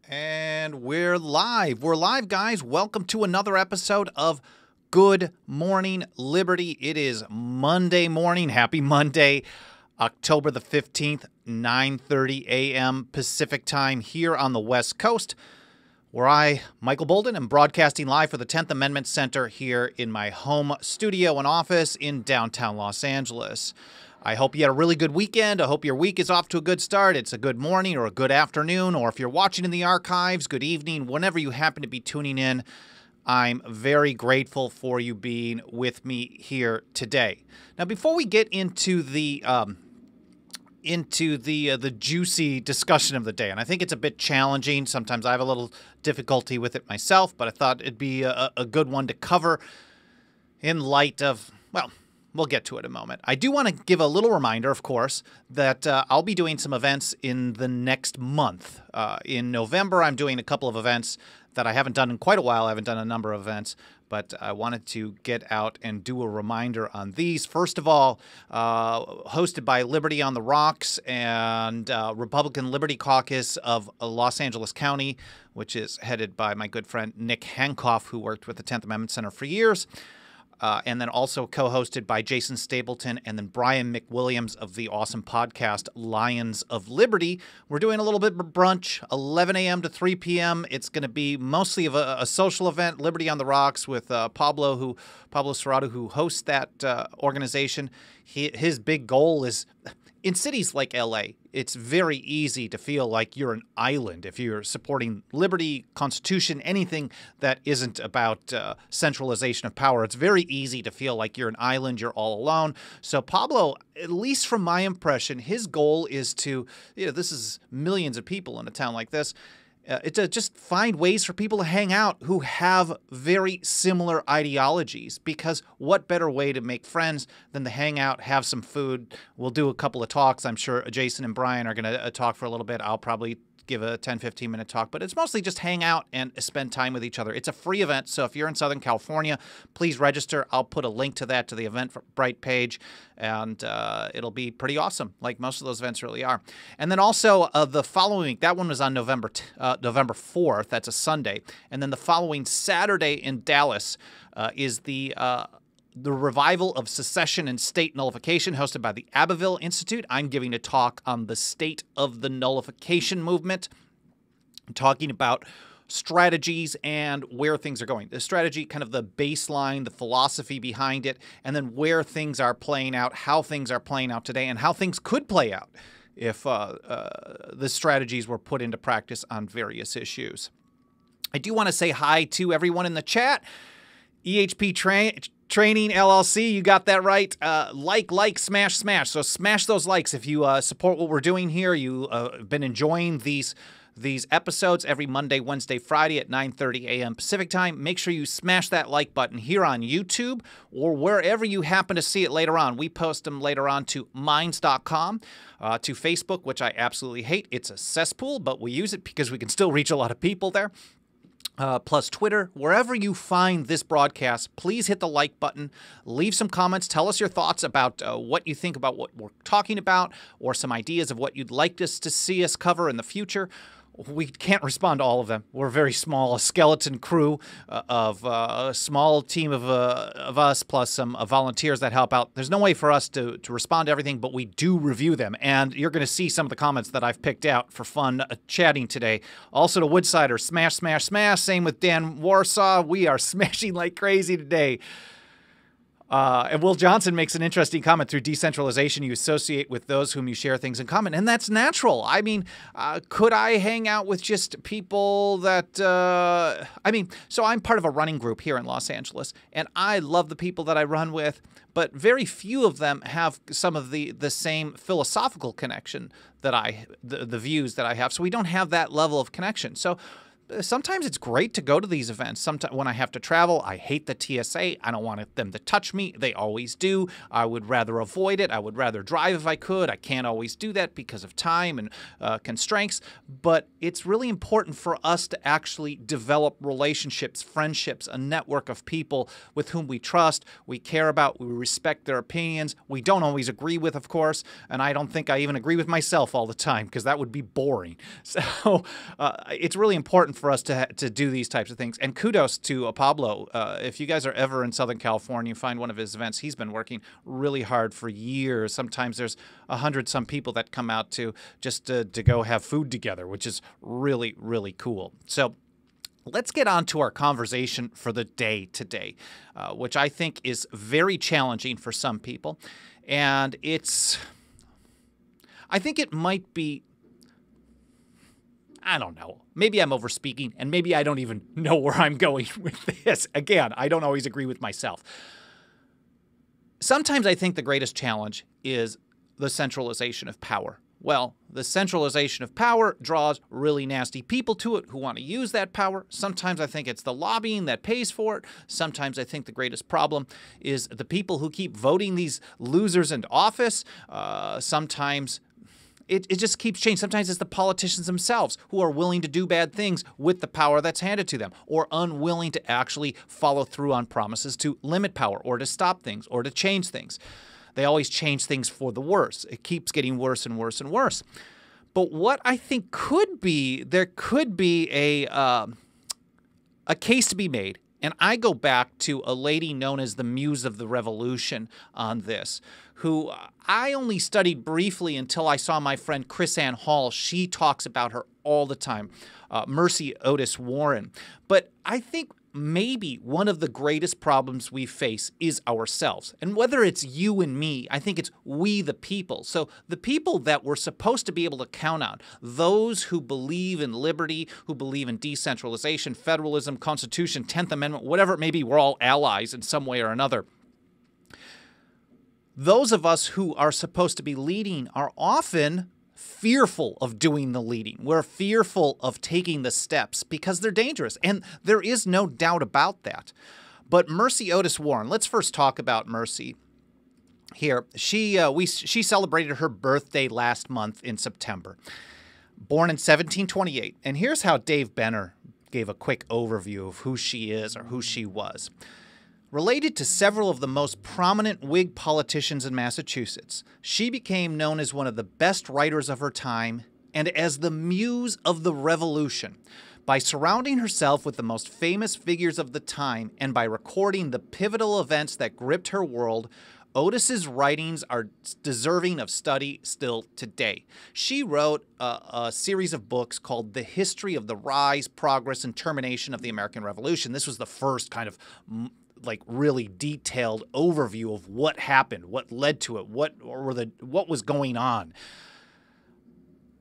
And we're live. We're live, guys. Welcome to another episode of Good Morning Liberty. It is Monday morning. Happy Monday, October the 15th, 9:30 a.m. Pacific time here on the West Coast, where I, Michael Boldin, am broadcasting live for the 10th Amendment Center here in my home studio and office in downtown Los Angeles. I hope you had a really good weekend. I hope your week is off to a good start. It's a good morning or a good afternoon, or if you're watching in the archives, good evening, whenever you happen to be tuning in. I'm very grateful for you being with me here today. Now, before we get into the juicy discussion of the day, and I think it's a bit challenging. Sometimes I have a little difficulty with it myself, but I thought it'd be a good one to cover in light of, well, we'll get to it in a moment. I do want to give a little reminder, of course, that I'll be doing some events in the next month. In November, I'm doing a couple of events that I haven't done in quite a while. I haven't done a number of events, but I wanted to get out and do a reminder on these. First of all, hosted by Liberty on the Rocks and Republican Liberty Caucus of Los Angeles County, which is headed by my good friend Nick Hancock, who worked with the 10th Amendment Center for years. And then also co-hosted by Jason Stapleton and then Brian McWilliams of the awesome podcast Lions of Liberty. We're doing a little bit of brunch, 11 a.m. to 3 p.m. It's going to be mostly of a social event, Liberty on the Rocks, with Pablo Serrato, who hosts that organization. His big goal is, in cities like L.A., it's very easy to feel like you're an island if you're supporting liberty, Constitution, anything that isn't about centralization of power. It's very easy to feel like you're an island, you're all alone. So Pablo, at least from my impression, his goal is to, this is millions of people in a town like this, to just find ways for people to hang out who have very similar ideologies, because what better way to make friends than to hang out, have some food. We'll do a couple of talks. I'm sure Jason and Brian are going to talk for a little bit. I'll probably give a 10, 15-minute talk, but it's mostly just hang out and spend time with each other. It's a free event, so if you're in Southern California, please register. I'll put a link to that to the Eventbrite page, and it'll be pretty awesome, like most of those events really are. And then also the following week, that one was on November 4th. That's a Sunday. And then the following Saturday in Dallas is the Revival of Secession and State Nullification, hosted by the Abbeville Institute. I'm giving a talk on the state of the nullification movement, talking about strategies and where things are going. The strategy, kind of the baseline, the philosophy behind it, and then where things are playing out, how things are playing out today, and how things could play out if the strategies were put into practice on various issues. I do want to say hi to everyone in the chat. EHP Training LLC, you got that right. Like, smash. So smash those likes if you support what we're doing here. You have been enjoying these episodes every Monday, Wednesday, Friday at 9:30 a.m. Pacific time. Make sure you smash that like button here on YouTube or wherever you happen to see it later on. We post them later on to minds.com, to Facebook, which I absolutely hate. It's a cesspool, but we use it because we can still reach a lot of people there. Plus Twitter. Wherever you find this broadcast, please hit the like button, leave some comments, tell us your thoughts about what you think about what we're talking about, or some ideas of what you'd like us to see us cover in the future. We can't respond to all of them. We're a very small skeleton crew of a small team of us plus some volunteers that help out. There's no way for us to respond to everything, but we do review them. And you're going to see some of the comments that I've picked out for fun chatting today. Also to Woodsider, smash. Same with Dan Warsaw. We are smashing like crazy today. And Will Johnson makes an interesting comment. Through decentralization, you associate with those whom you share things in common. And that's natural. I mean, could I hang out with just people that, so I'm part of a running group here in Los Angeles, and I love the people that I run with, but very few of them have some of the same philosophical connection that the views that I have. So we don't have that level of connection. So sometimes it's great to go to these events. Sometimes when I have to travel, I hate the TSA. I don't want them to touch me. They always do. I would rather avoid it. I would rather drive if I could. I can't always do that because of time and constraints. But it's really important for us to actually develop relationships, friendships, a network of people with whom we trust, we care about, we respect their opinions. We don't always agree with, of course, and I don't think I even agree with myself all the time because that would be boring. So it's really important for us to do these types of things. And kudos to Pablo. If you guys are ever in Southern California, find one of his events. He's been working really hard for years. Sometimes there's 100-some people that come out to just to go have food together, which is really, really cool. So let's get on to our conversation for the day today, which I think is very challenging for some people. And I think it might be, I don't know. Maybe I'm overspeaking, and maybe I don't even know where I'm going with this. Again, I don't always agree with myself. Sometimes I think the greatest challenge is the centralization of power. Well, the centralization of power draws really nasty people to it who want to use that power. Sometimes I think it's the lobbying that pays for it. Sometimes I think the greatest problem is the people who keep voting these losers into office. Sometimes it just keeps changing. Sometimes it's the politicians themselves who are willing to do bad things with the power that's handed to them, or unwilling to actually follow through on promises to limit power or to stop things or to change things. They always change things for the worse. It keeps getting worse and worse and worse. But what I think there could be a case to be made, and I go back to a lady known as the Muse of the Revolution on this, who I only studied briefly until I saw my friend Chris Ann Hall. She talks about her all the time, Mercy Otis Warren. But I think maybe one of the greatest problems we face is ourselves. And whether it's you and me, I think it's we the people. So the people that we're supposed to be able to count on, those who believe in liberty, who believe in decentralization, federalism, Constitution, 10th Amendment, whatever it may be, we're all allies in some way or another. Those of us who are supposed to be leading are often fearful of doing the leading. We're fearful of taking the steps because they're dangerous. And there is no doubt about that. But Mercy Otis Warren, let's first talk about Mercy here. She celebrated her birthday last month in September. Born in 1728. And here's how Dave Benner gave a quick overview of who she is or who she was. Related to several of the most prominent Whig politicians in Massachusetts, she became known as one of the best writers of her time and as the Muse of the Revolution by surrounding herself with the most famous figures of the time and by recording the pivotal events that gripped her world. Otis's writings are deserving of study still today. She wrote a series of books called The History of the Rise, Progress, and Termination of the American Revolution. This was the first kind of really detailed overview of what happened, what led to it, what was going on.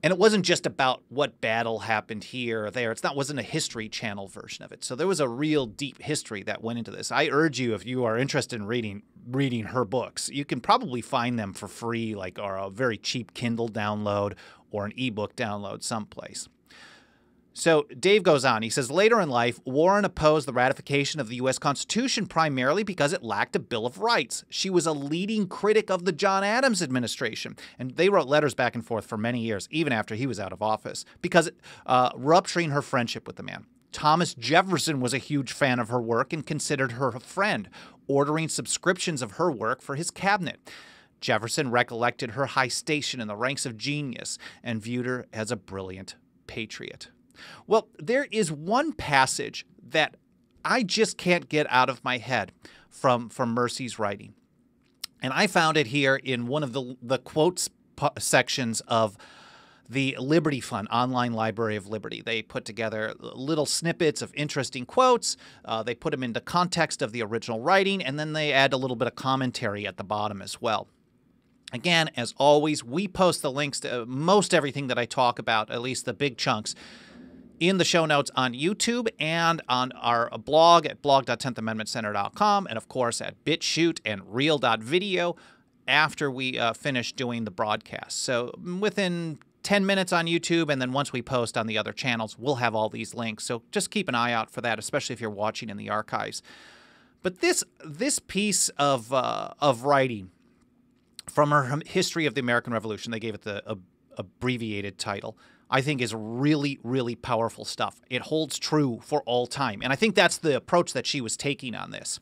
And it wasn't just about what battle happened here or there. Wasn't a History Channel version of it. So there was a real deep history that went into this. I urge you, if you are interested in reading her books, you can probably find them for free, or a very cheap Kindle download or an ebook download someplace. So Dave goes on. He says, later in life, Warren opposed the ratification of the U.S. Constitution primarily because it lacked a Bill of Rights. She was a leading critic of the John Adams administration, and they wrote letters back and forth for many years, even after he was out of office, because rupturing her friendship with the man. Thomas Jefferson was a huge fan of her work and considered her a friend, ordering subscriptions of her work for his cabinet. Jefferson recollected her high station in the ranks of genius and viewed her as a brilliant patriot. Well, there is one passage that I just can't get out of my head from Mercy's writing. And I found it here in one of the quotes sections of the Liberty Fund, Online Library of Liberty. They put together little snippets of interesting quotes. They put them into context of the original writing, and then they add a little bit of commentary at the bottom as well. Again, as always, we post the links to most everything that I talk about, at least the big chunks, in the show notes on YouTube and on our blog at blog.10thamendmentcenter.com, and of course at BitChute and Reel.video after we finish doing the broadcast. So within 10 minutes on YouTube, and then once we post on the other channels, we'll have all these links. So just keep an eye out for that, especially if you're watching in the archives. But this piece of writing from her history of the American Revolution, they gave it the abbreviated title, I think is really, really powerful stuff. It holds true for all time. And I think that's the approach that she was taking on this.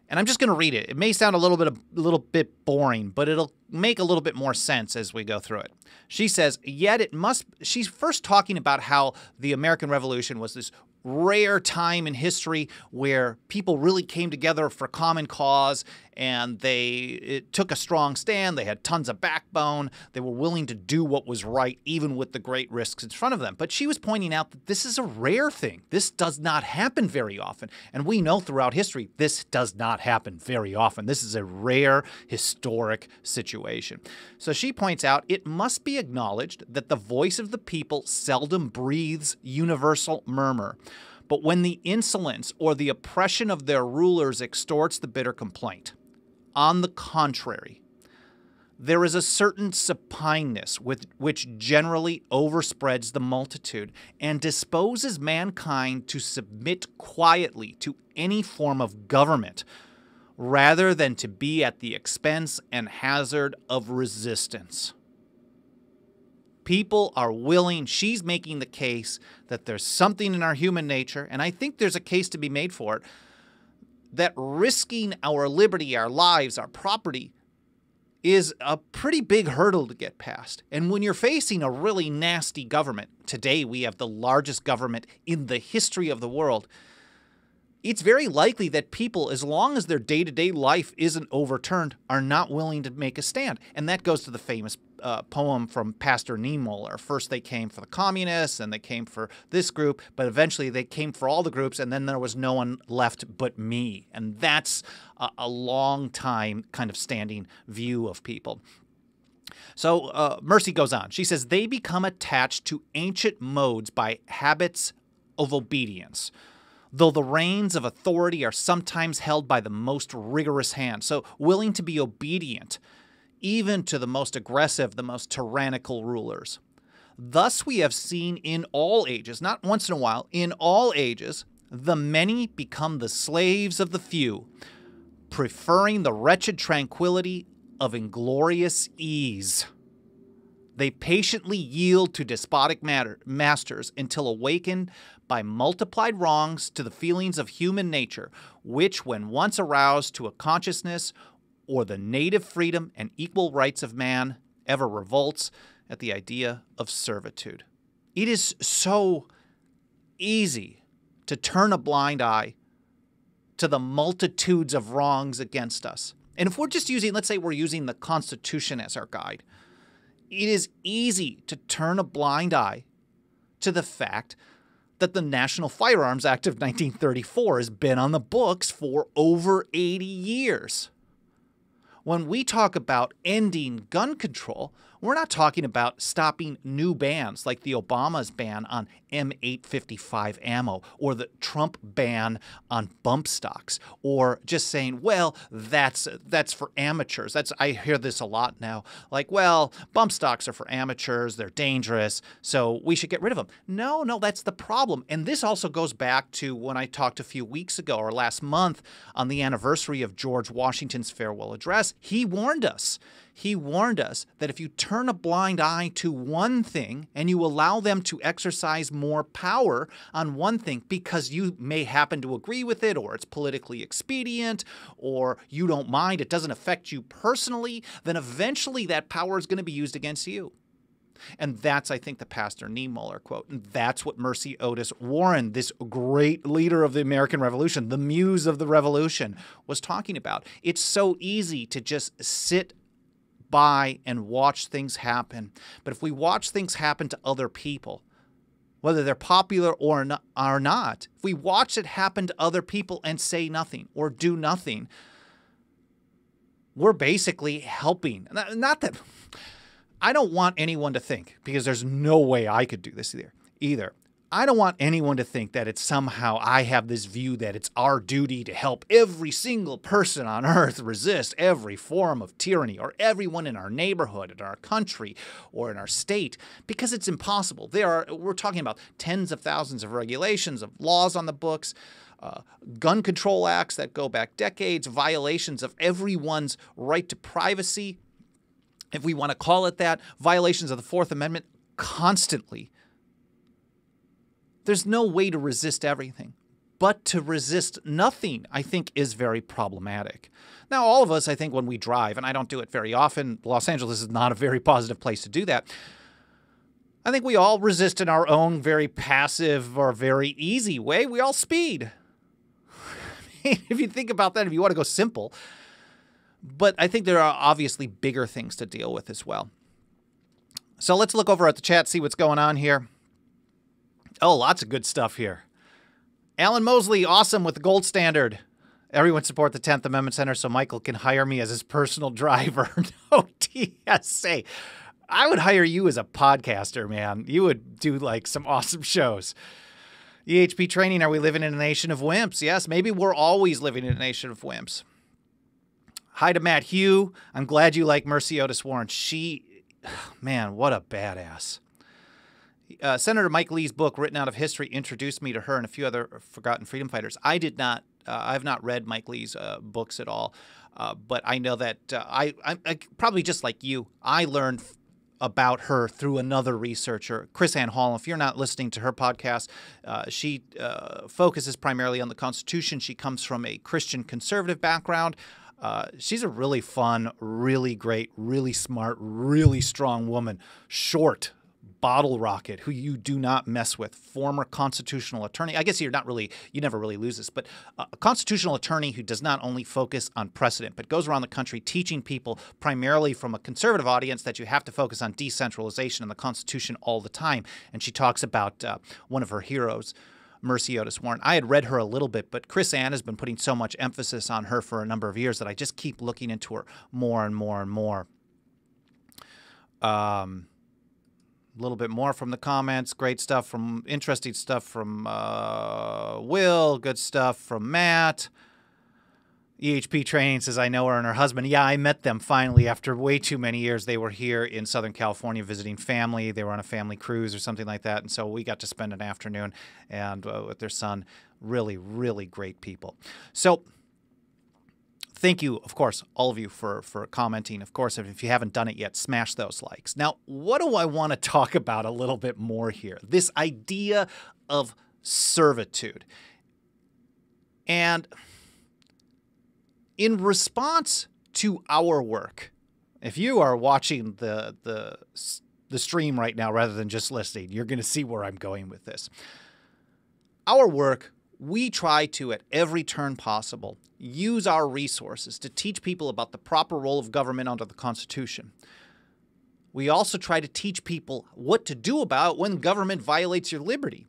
And I'm just going to read it. It may sound a little bit boring, but it'll make a little bit more sense as we go through it. She says, she's first talking about how the American Revolution was this rare time in history where people really came together for common cause, and it took a strong stand. They had tons of backbone. They were willing to do what was right, even with the great risks in front of them. But she was pointing out that this is a rare thing. This does not happen very often. And we know throughout history, this does not happen very often. This is a rare historic situation. So she points out it must be acknowledged that the voice of the people seldom breathes universal murmur. But when the insolence or the oppression of their rulers extorts the bitter complaint, on the contrary, there is a certain supineness which generally overspreads the multitude and disposes mankind to submit quietly to any form of government, rather than to be at the expense and hazard of resistance. People are willing, she's making the case that there's something in our human nature, and I think there's a case to be made for it, that risking our liberty, our lives, our property is a pretty big hurdle to get past. And when you're facing a really nasty government, today we have the largest government in the history of the world, it's very likely that people, as long as their day-to-day life isn't overturned, are not willing to make a stand. And that goes to the famous poem from Pastor Niemöller. First they came for the communists, and they came for this group, but eventually they came for all the groups, and then there was no one left but me. And that's a long time kind of standing view of people. So Mercy goes on. She says, they become attached to ancient modes by habits of obedience, though the reins of authority are sometimes held by the most rigorous hand. So willing to be obedient, even to the most aggressive, the most tyrannical rulers. Thus we have seen in all ages, not once in a while, in all ages, the many become the slaves of the few, preferring the wretched tranquility of inglorious ease. They patiently yield to despotic masters until awakened by multiplied wrongs to the feelings of human nature, which, when once aroused to a consciousness or the native freedom and equal rights of man, ever revolts at the idea of servitude. It is so easy to turn a blind eye to the multitudes of wrongs against us. And if we're just using, let's say we're using the Constitution as our guide, it is easy to turn a blind eye to the fact that the National Firearms Act of 1934 has been on the books for over 80 years. When we talk about ending gun control, we're not talking about stopping new bans like the Obama's ban on M855 ammo or the Trump ban on bump stocks, or just saying, well, that's for amateurs. I hear this a lot now. Like, well, bump stocks are for amateurs. They're dangerous, so we should get rid of them. No, that's the problem. And this also goes back to when I talked a few weeks ago or last month on the anniversary of George Washington's farewell address. He warned us. He warned us that if you turn a blind eye to one thing and you allow them to exercise more power on one thing because you may happen to agree with it, or it's politically expedient, or you don't mind, it doesn't affect you personally, then eventually that power is going to be used against you. And that's, I think, the Pastor Niemöller quote. And that's what Mercy Otis Warren, this great leader of the American Revolution, the muse of the revolution, was talking about. It's so easy to just sit by and watch things happen. But if we watch things happen to other people, whether they're popular or not, if we watch it happen to other people and say nothing or do nothing, we're basically helping. Not that I don't want anyone to think, because there's no way I could do this either. I don't want anyone to think that it's somehow I have this view that it's our duty to help every single person on earth resist every form of tyranny, or everyone in our neighborhood, in our country, or in our state, because it's impossible. We're talking about tens of thousands of regulations, of laws on the books, gun control acts that go back decades, violations of everyone's right to privacy, if we want to call it that, violations of the Fourth Amendment constantly. There's no way to resist everything, but to resist nothing, I think, is very problematic. Now, all of us, I think, when we drive, and I don't do it very often, Los Angeles is not a very positive place to do that, I think we all resist in our own very passive or very easy way. We all speed. If you think about that, if you want to go simple. But I think there are obviously bigger things to deal with as well. So let's look over at the chat, see what's going on here. Oh, lots of good stuff here. Alan Mosley, awesome with the gold standard. Everyone support the 10th Amendment Center so Michael can hire me as his personal driver. No TSA. I would hire you as a podcaster, man. You would do like some awesome shows. EHP training, are we living in a nation of wimps? Yes, maybe we're always living in a nation of wimps. Hi to Matt Hugh. I'm glad you like Mercy Otis Warren. Man, what a badass. Senator Mike Lee's book, Written Out of History, introduced me to her and a few other forgotten freedom fighters. I did not. I've not read Mike Lee's books at all, but I know that I probably just like you, I learned about her through another researcher, Chris Ann Hall. If you're not listening to her podcast, she focuses primarily on the Constitution. She comes from a Christian conservative background. She's a really fun, really great, really smart, really strong woman. Short, bottle rocket, who you do not mess with. Former constitutional attorney. I guess you never really lose this, but a constitutional attorney who does not only focus on precedent, but goes around the country teaching people primarily from a conservative audience that you have to focus on decentralization and the Constitution all the time. And she talks about one of her heroes, Mercy Otis Warren. I had read her a little bit, but Chris Ann has been putting so much emphasis on her for a number of years that I just keep looking into her more and more and more. A little bit more from the comments. Great stuff from, interesting stuff from Will. Good stuff from Matt. EHP Training says, I know her and her husband. Yeah, I met them finally after way too many years. They were here in Southern California visiting family. They were on a family cruise or something like that. And so we got to spend an afternoon and with their son. Really, really great people. So thank you, of course, all of you for commenting. Of course, if you haven't done it yet, smash those likes. Now, what do I want to talk about a little bit more here? This idea of servitude. And in response to our work, if you are watching the stream right now rather than just listening, you're going to see where I'm going with this. Our work, we try to, at every turn possible, use our resources to teach people about the proper role of government under the Constitution. We also try to teach people what to do about when government violates your liberty.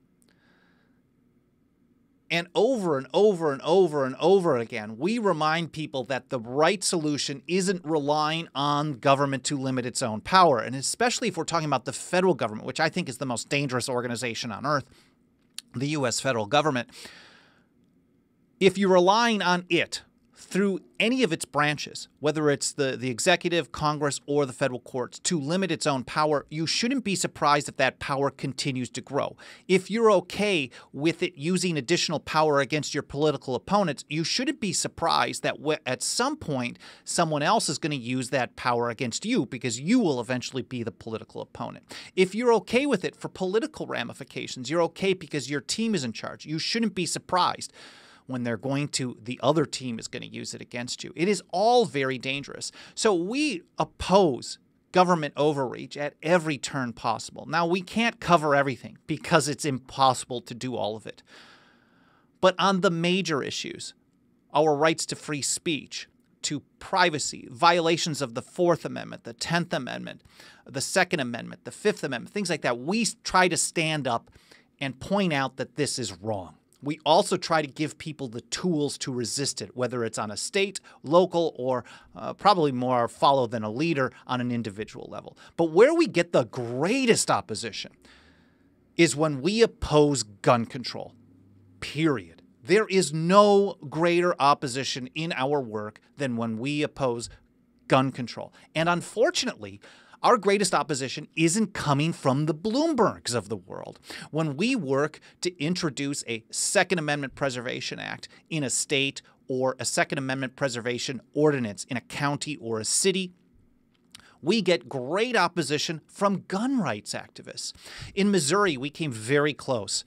And over and over and over and over again, we remind people that the right solution isn't relying on government to limit its own power. And especially if we're talking about the federal government, which I think is the most dangerous organization on earth, the U.S. federal government. If you're relying on it through any of its branches, whether it's the executive, Congress, or the federal courts, to limit its own power, you shouldn't be surprised if that power continues to grow. If you're okay with it using additional power against your political opponents, you shouldn't be surprised that at some point someone else is going to use that power against you because you will eventually be the political opponent. If you're okay with it for political ramifications, you're okay because your team is in charge, you shouldn't be surprised when the other team is going to use it against you. It is all very dangerous. So we oppose government overreach at every turn possible. Now, we can't cover everything because it's impossible to do all of it. But on the major issues, our rights to free speech, to privacy, violations of the Fourth Amendment, the 10th Amendment, the Second Amendment, the Fifth Amendment, things like that, we try to stand up and point out that this is wrong. We also try to give people the tools to resist it, whether it's on a state, local, or probably more follow than a leader on an individual level. But where we get the greatest opposition is when we oppose gun control, period. There is no greater opposition in our work than when we oppose gun control. And unfortunately, our greatest opposition isn't coming from the Bloombergs of the world. When we work to introduce a Second Amendment Preservation Act in a state or a Second Amendment Preservation Ordinance in a county or a city, we get great opposition from gun rights activists. In Missouri, we came very close.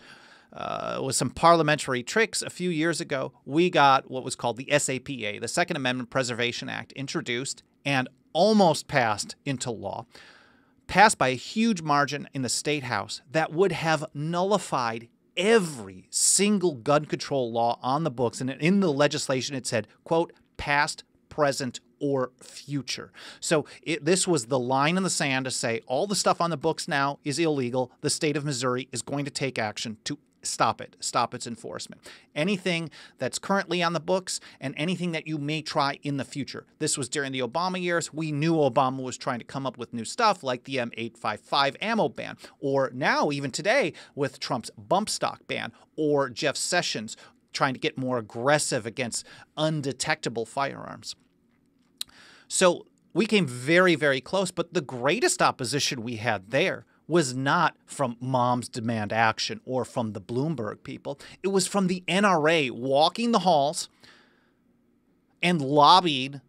With some parliamentary tricks a few years ago, we got what was called the SAPA, the Second Amendment Preservation Act, introduced and almost passed into law, passed by a huge margin in the state house that would have nullified every single gun control law on the books. And in the legislation, it said, quote, past, present, or future. So this was the line in the sand to say all the stuff on the books now is illegal. The state of Missouri is going to take action to stop it, stop its enforcement. Anything that's currently on the books and anything that you may try in the future. This was during the Obama years. We knew Obama was trying to come up with new stuff like the M855 ammo ban, or now even today with Trump's bump stock ban, or Jeff Sessions trying to get more aggressive against undetectable firearms. So we came very, very close, but the greatest opposition we had there was not from Moms Demand Action or from the Bloomberg people. It was from the NRA walking the halls and lobbying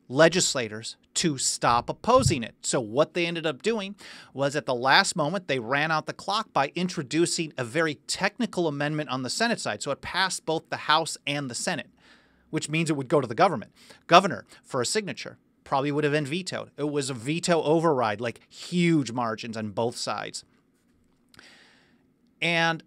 legislators to stop opposing it. So what they ended up doing was at the last moment, they ran out the clock by introducing a very technical amendment on the Senate side. So it passed both the House and the Senate, which means it would go to the governor for a signature. Probably would have been vetoed. It was a veto override, like huge margins on both sides. And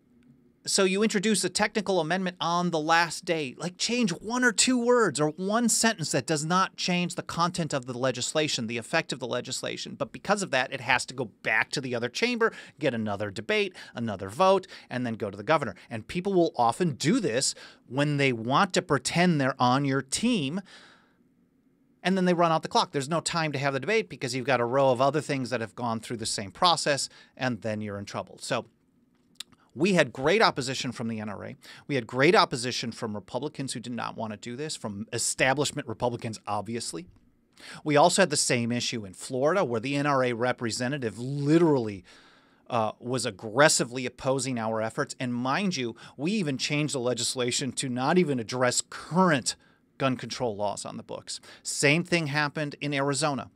so you introduce a technical amendment on the last day, like change one or two words or one sentence that does not change the content of the legislation, the effect of the legislation. But because of that, it has to go back to the other chamber, get another debate, another vote, and then go to the governor. And people will often do this when they want to pretend they're on your team, and then they run out the clock. There's no time to have the debate because you've got a row of other things that have gone through the same process, and then you're in trouble. So we had great opposition from the NRA. We had great opposition from Republicans who did not want to do this, from establishment Republicans, obviously. We also had the same issue in Florida where the NRA representative literally was aggressively opposing our efforts. And mind you, we even changed the legislation to not even address current gun control laws on the books. Same thing happened in Arizona.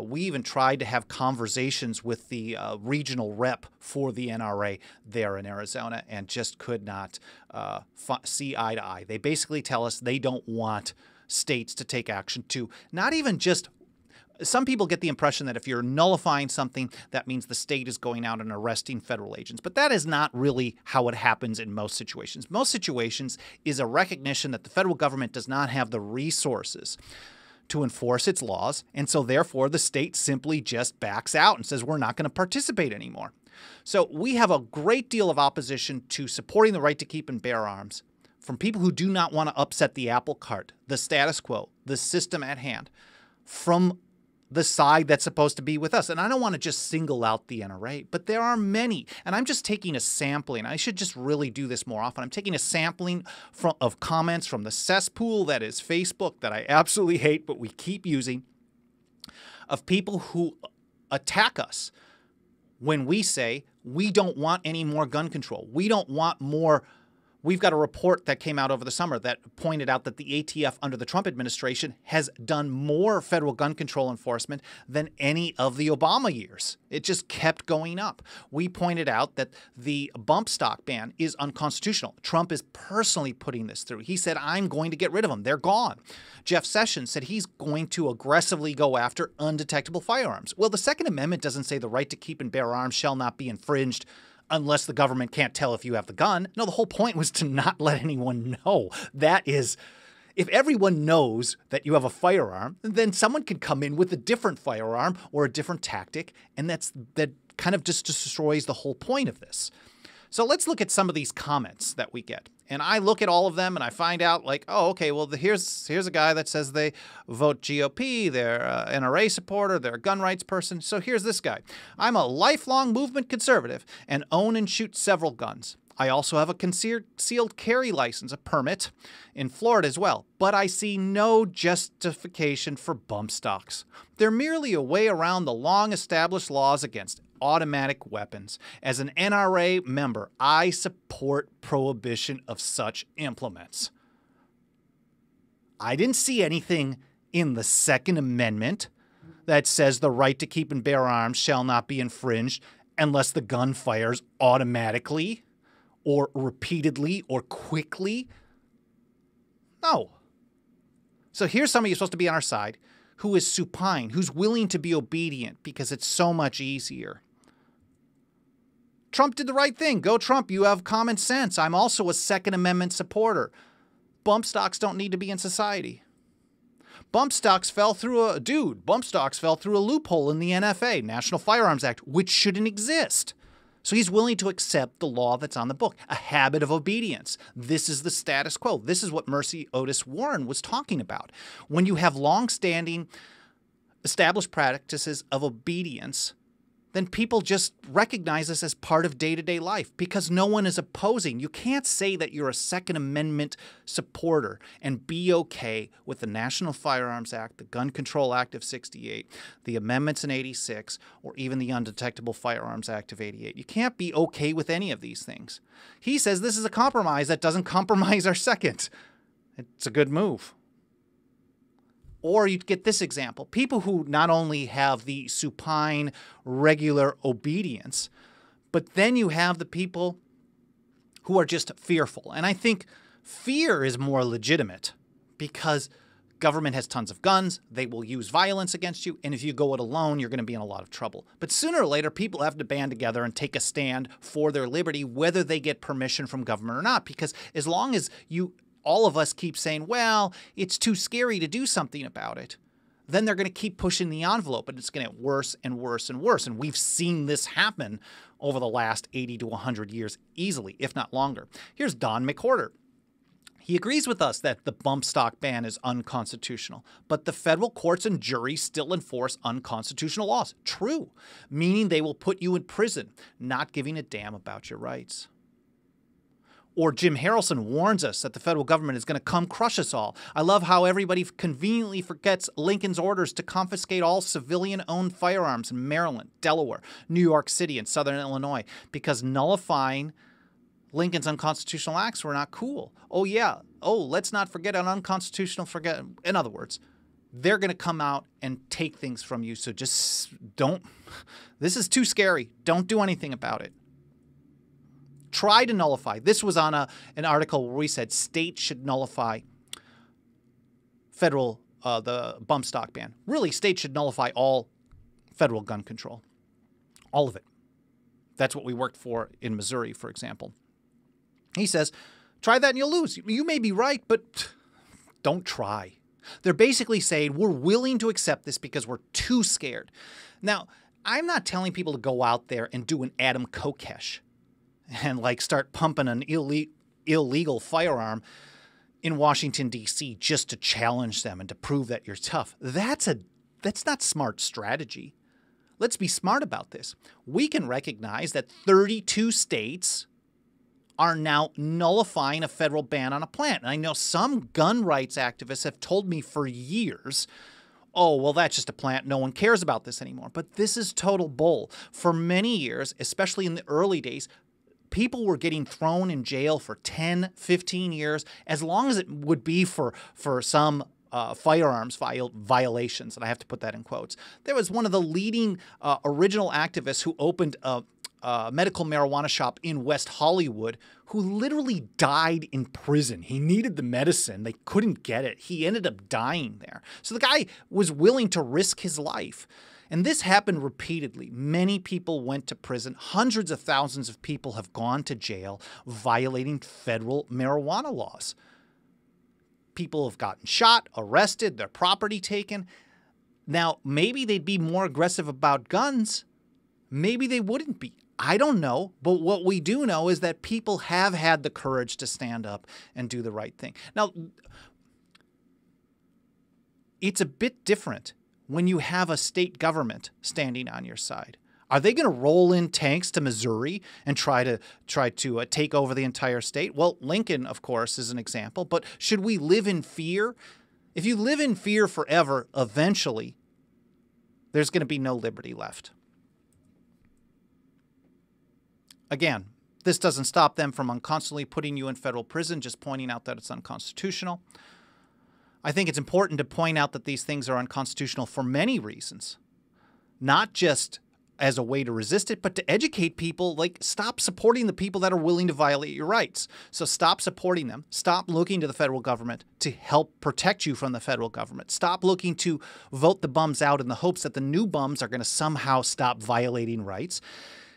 We even tried to have conversations with the regional rep for the NRA there in Arizona and just could not see eye to eye. They basically tell us they don't want states to take action to not even just. Some people get the impression that if you're nullifying something, that means the state is going out and arresting federal agents. But that is not really how it happens in most situations. Most situations is a recognition that the federal government does not have the resources to enforce its laws, and so therefore the state simply just backs out and says we're not going to participate anymore. So we have a great deal of opposition to supporting the right to keep and bear arms from people who do not want to upset the apple cart, the status quo, the system at hand, from the side that's supposed to be with us. And I don't want to just single out the NRA, but there are many. And I'm just taking a sampling. I should just really do this more often. I'm taking a sampling of comments from the cesspool that is Facebook that I absolutely hate, but we keep using, of people who attack us when we say we don't want any more gun control. We don't want more. We've got a report that came out over the summer that pointed out that the ATF under the Trump administration has done more federal gun control enforcement than any of the Obama years. It just kept going up. We pointed out that the bump stock ban is unconstitutional. Trump is personally putting this through. He said, I'm going to get rid of them. They're gone. Jeff Sessions said he's going to aggressively go after undetectable firearms. Well, the Second Amendment doesn't say the right to keep and bear arms shall not be infringed unless the government can't tell if you have the gun. No, the whole point was to not let anyone know. That is, if everyone knows that you have a firearm, then someone can come in with a different firearm or a different tactic, and that kind of just destroys the whole point of this. So let's look at some of these comments that we get. And I look at all of them and I find out, like, oh, okay, well, here's a guy that says they vote GOP, they're an NRA supporter, they're a gun rights person. So here's this guy. I'm a lifelong movement conservative and own and shoot several guns. I also have a concealed carry license, a permit, in Florida as well, but I see no justification for bump stocks. They're merely a way around the long-established laws against automatic weapons. As an NRA member, I support prohibition of such implements. I didn't see anything in the Second Amendment that says the right to keep and bear arms shall not be infringed unless the gun fires automatically or repeatedly or quickly. No. So here's somebody who's supposed to be on our side, who is supine, who's willing to be obedient because it's so much easier. Trump did the right thing. Go Trump. You have common sense. I'm also a Second Amendment supporter. Bump stocks don't need to be in society. Bump stocks fell through a loophole in the NFA, National Firearms Act, which shouldn't exist. So he's willing to accept the law that's on the book, a habit of obedience. This is the status quo. This is what Mercy Otis Warren was talking about. When you have long-standing established practices of obedience, then people just recognize this as part of day-to-day life because no one is opposing. You can't say that you're a Second Amendment supporter and be okay with the National Firearms Act, the Gun Control Act of '68, the amendments in '86, or even the Undetectable Firearms Act of '88. You can't be okay with any of these things. He says this is a compromise that doesn't compromise our second. It's a good move. Or you get this example. People who not only have the supine, regular obedience, but then you have the people who are just fearful. And I think fear is more legitimate because government has tons of guns. They will use violence against you. And if you go it alone, you're going to be in a lot of trouble. But sooner or later, people have to band together and take a stand for their liberty, whether they get permission from government or not. Because as long as all of us keep saying, well, it's too scary to do something about it, then they're going to keep pushing the envelope, and it's going to get worse and worse and worse. And we've seen this happen over the last 80 to 100 years easily, if not longer. Here's Don McWhorter. He agrees with us that the bump stock ban is unconstitutional, but the federal courts and juries still enforce unconstitutional laws. True, meaning they will put you in prison, not giving a damn about your rights. Or Jim Harrelson warns us that the federal government is going to come crush us all. I love how everybody conveniently forgets Lincoln's orders to confiscate all civilian-owned firearms in Maryland, Delaware, New York City, and Southern Illinois because nullifying Lincoln's unconstitutional acts were not cool. Oh, yeah. Oh, let's not forget an unconstitutional In other words, they're going to come out and take things from you. So just don't. This is too scary. Don't do anything about it. Try to nullify. This was on an article where we said states should nullify the bump stock ban. Really, states should nullify all federal gun control. All of it. That's what we worked for in Missouri, for example. He says, try that and you'll lose. You may be right, but don't try. They're basically saying we're willing to accept this because we're too scared. Now, I'm not telling people to go out there and do an Adam Kokesh and start pumping an illegal firearm in Washington, D.C. just to challenge them and to prove that you're tough. That's not smart strategy. Let's be smart about this. We can recognize that 32 states are now nullifying a federal ban on a plant. And I know some gun rights activists have told me for years, oh, well, that's just a plant. No one cares about this anymore. But this is total bull. For many years, especially in the early days, people were getting thrown in jail for 10, 15 years, as long as it would be for some firearms violations, and I have to put that in quotes. There was one of the leading original activists who opened a medical marijuana shop in West Hollywood who literally died in prison. He needed the medicine. They couldn't get it. He ended up dying there. So the guy was willing to risk his life. And this happened repeatedly. Many people went to prison. Hundreds of thousands of people have gone to jail violating federal marijuana laws. People have gotten shot, arrested, their property taken. Now, maybe they'd be more aggressive about guns. Maybe they wouldn't be. I don't know, but what we do know is that people have had the courage to stand up and do the right thing. Now, it's a bit different when you have a state government standing on your side. Are they going to roll in tanks to Missouri and try to take over the entire state? Well, Lincoln, of course, is an example. But should we live in fear? If you live in fear forever, eventually, there's going to be no liberty left. Again, this doesn't stop them from constantly putting you in federal prison, just pointing out that it's unconstitutional. I think it's important to point out that these things are unconstitutional for many reasons, not just as a way to resist it, but to educate people. Like, stop supporting the people that are willing to violate your rights. So stop supporting them. Stop looking to the federal government to help protect you from the federal government. Stop looking to vote the bums out in the hopes that the new bums are going to somehow stop violating rights.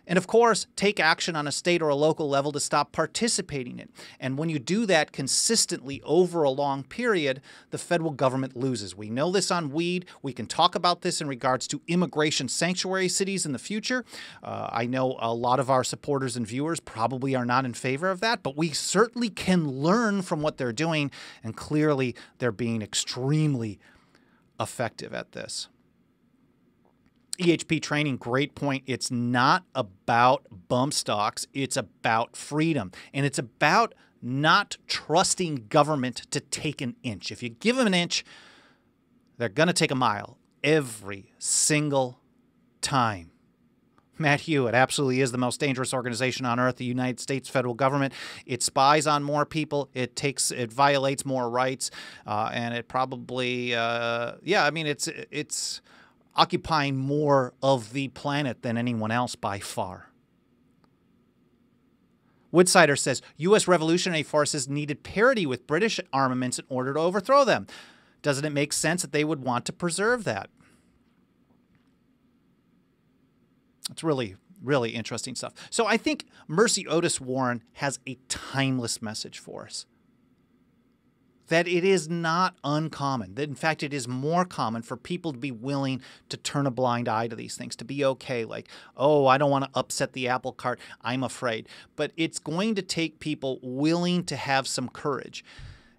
And of course, take action on a state or a local level to stop participating in it. And when you do that consistently over a long period, the federal government loses. We know this on weed. We can talk about this in regards to immigration sanctuary cities in the future. I know a lot of our supporters and viewers probably are not in favor of that, but we certainly can learn from what they're doing, and clearly they're being extremely effective at this. EHP training, great point. It's not about bump stocks. It's about freedom. And it's about not trusting government to take an inch. If you give them an inch, they're going to take a mile every single time. Matt Hewitt absolutely is the most dangerous organization on earth, the United States federal government. It spies on more people. It violates more rights. And it probably, it's occupying more of the planet than anyone else by far. Woodsider says, U.S. revolutionary forces needed parity with British armaments in order to overthrow them. Doesn't it make sense that they would want to preserve that? It's really, really interesting stuff. So I think Mercy Otis Warren has a timeless message for us. That it is not uncommon. That in fact, it is more common for people to be willing to turn a blind eye to these things, to be okay. Like, oh, I don't want to upset the apple cart. I'm afraid. But it's going to take people willing to have some courage.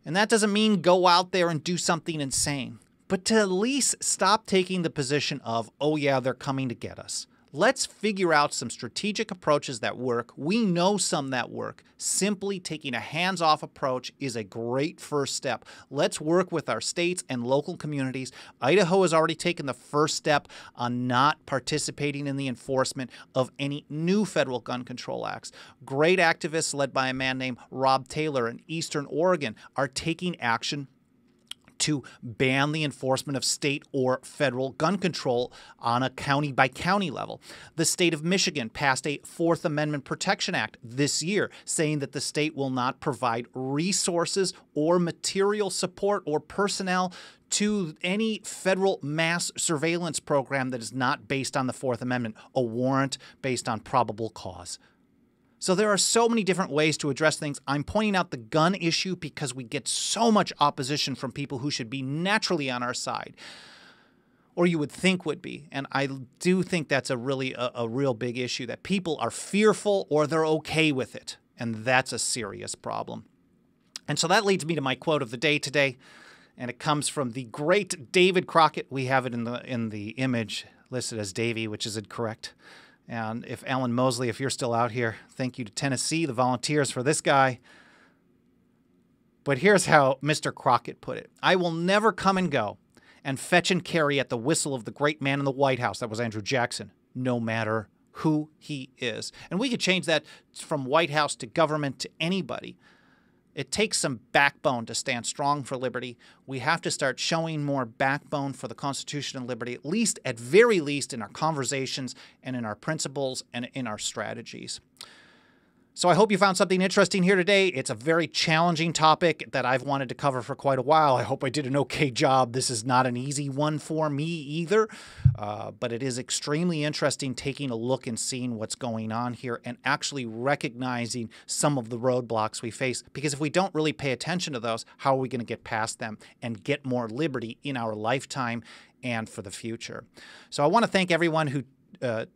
And that doesn't mean go out there and do something insane, but to at least stop taking the position of, oh yeah, they're coming to get us. Let's figure out some strategic approaches that work. We know some that work. Simply taking a hands-off approach is a great first step. Let's work with our states and local communities. Idaho has already taken the first step on not participating in the enforcement of any new federal gun control acts. Great activists led by a man named Rob Taylor in Eastern Oregon are taking action to ban the enforcement of state or federal gun control on a county-by-county level. The state of Michigan passed a Fourth Amendment Protection Act this year, saying that the state will not provide resources or material support or personnel to any federal mass surveillance program that is not based on the Fourth Amendment, a warrant based on probable cause. So there are so many different ways to address things. I'm pointing out the gun issue because we get so much opposition from people who should be naturally on our side, or you would think would be. And I do think that's a real big issue, that people are fearful or they're okay with it. And that's a serious problem. And so that leads me to my quote of the day today. And it comes from the great David Crockett. We have it in the image listed as Davy, which is incorrect. And if Alan Mosley, if you're still out here, thank you to Tennessee, the volunteers, for this guy. But here's how Mr. Crockett put it. I will never come and go and fetch and carry at the whistle of the great man in the White House. That was Andrew Jackson, no matter who he is. And we could change that from White House to government to anybody. It takes some backbone to stand strong for liberty. We have to start showing more backbone for the Constitution and liberty, at very least in our conversations and in our principles and in our strategies. So I hope you found something interesting here today. It's a very challenging topic that I've wanted to cover for quite a while. I hope I did an okay job. This is not an easy one for me either, but it is extremely interesting taking a look and seeing what's going on here and actually recognizing some of the roadblocks we face. Because if we don't really pay attention to those, how are we going to get past them and get more liberty in our lifetime and for the future? So I want to thank everyone who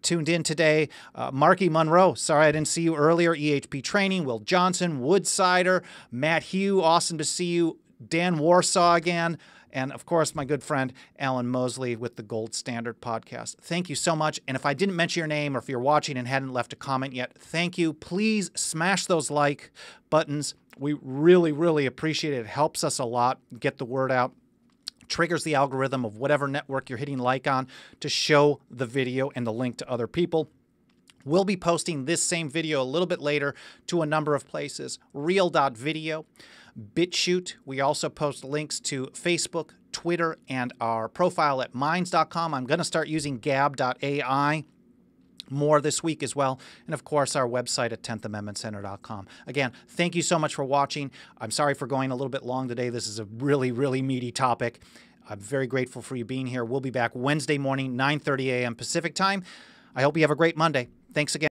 tuned in today. Marky Monroe, sorry I didn't see you earlier. EHP Training, Will Johnson, Woodsider, Matt Hugh, awesome to see you. Dan Warsaw again. And, of course, my good friend Alan Mosley with the Gold Standard Podcast. Thank you so much. And if I didn't mention your name or if you're watching and hadn't left a comment yet, thank you. Please smash those like buttons. We really, really appreciate it. It helps us a lot get the word out. Triggers the algorithm of whatever network you're hitting like on to show the video and the link to other people. We'll be posting this same video a little bit later to a number of places. Reel.video. BitChute. We also post links to Facebook, Twitter, and our profile at minds.com. I'm going to start using gab.ai more this week as well. And, of course, our website at 10thamendmentcenter.com. Again, thank you so much for watching. I'm sorry for going a little bit long today. This is a really, really meaty topic. I'm very grateful for you being here. We'll be back Wednesday morning, 9:30 a.m. Pacific time. I hope you have a great Monday. Thanks again.